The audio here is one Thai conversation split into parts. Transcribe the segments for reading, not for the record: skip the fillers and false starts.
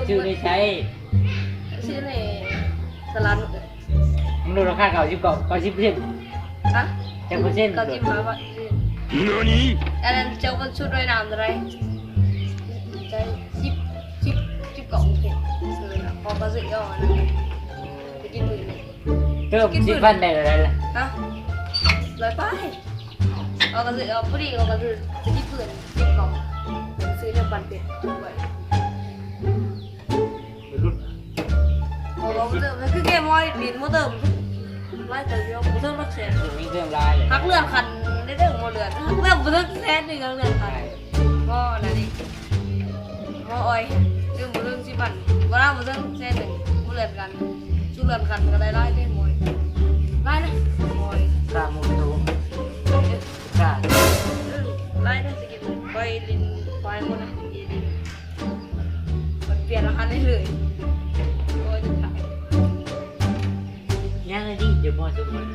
ชื่อได้ใช้ชื่อในตลาดมันดูราคาเก่า19 90%ฮะ10%เก่าจิ้มมาว่าอันนั้นเจ้าก็ชุดว่ายน้ำอะไรใจชิปเก่าโอเคซื้อนะพอก็ซื้อก็อันนั้นไปกินมื้อนี้เติม10,000ได้อะไรล่ะฮะร้อยไปเอาก็ซื้อเอาพอดีเอาก็ซื้อชิปเพื่อนชิปเก่าซื้อเนี่ยปันเป็ดไว้โอ้โหเติมคือเกมมอยดินมอเตอร์ไล่แต่เดียวมอเตอร์รักแสนมีเติมลายเลยพักเลื่อนคันได้เรื่องมอเลื่อนพักเลื่อนมอเตอร์แสนหนึ่งเลื่อนคันก็อะไรนี่ก็อ้อยเรื่องมอเตอร์สิบันก็ได้มอเตอร์แสนหนึ่งมอเลื่อนกันชุดเลื่อนคันก็ได้ไล่ได้มอยไล่นะมอยตามมุมตูกาไล่ได้สกินไปลินไปหมดนะยีลินมันเปลี่ยนราคาได้เลยก็จะขายยังไงดีเดี๋ยวมอสุกมัน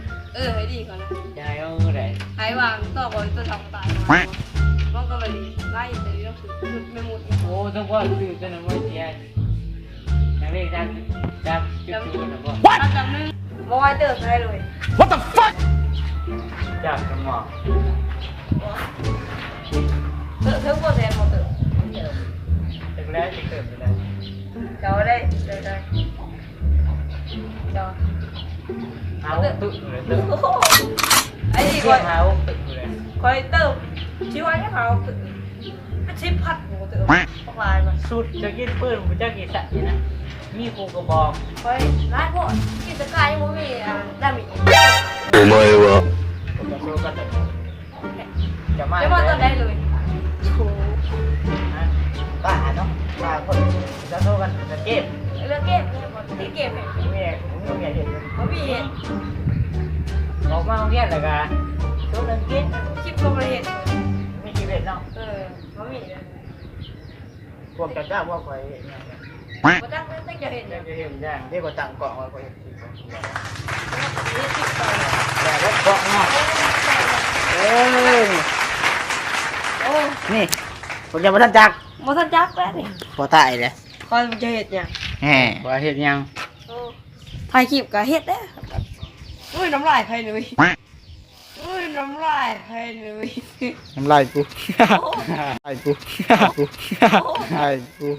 ให้ดีก่อนนะจะให้เอาไหนหายวางต่อบอยตัวทำตายมาก็ก็เลยไล่แต่เรื่องคือไม่หมดโอ้ต้องว่าซื้อกันนะว่าเสียอย่างนี้จำจุดนะพ่อจำนึงมอยเติมได้เลย What the fuck จับกันหมอเติมก็แทนมอเตอร์ถึงแล้วจะเติมไปแล้วเจ้าได้เจ้าเอาตุ๊เลยเติมไอ้นี่คอยเอาตุ๊เลยคอยเติมชิวาเนี่ยเขาเป็นชิปพัดหมูเติมพวกลายมาสุดจะกินปืนผมจะกินสัตว์นะมีกูกระบอกคอยลายพวกกินสกายมูมี่ดามิお前はผมจะสู้กันเลยจะมาตอนได้เลยบ้าเนาะบ้าคนจะสู้กันจะเก็บเรื่องเก็บที่เก็บเมียเห็นเขามีเห็นออกมาเงี้ยเลยกันสู้เรื่องกินชิปก็ไม่เห็นมีกี่เบ็ดเนาะเขามีพวกจะจ้าพวกใครมาตั้งแต่จะเห็นจะเห็นอย่างที่เขาตั้งเกาะไว้เขาเห็นแต่ว่าเกาะเนาะนี่ผมจะมาทันจักมาทันจักแล้วนี่พอถ่ายเลยคอยมันจะเห็นยังพอเห็นยังถ่ายคลิปกับเห็ดเด้อุ้ยน้ำลายใครเลยอุ้ยน้ำลายใครเลยน้ำลายกูไอ้กูไอ้กู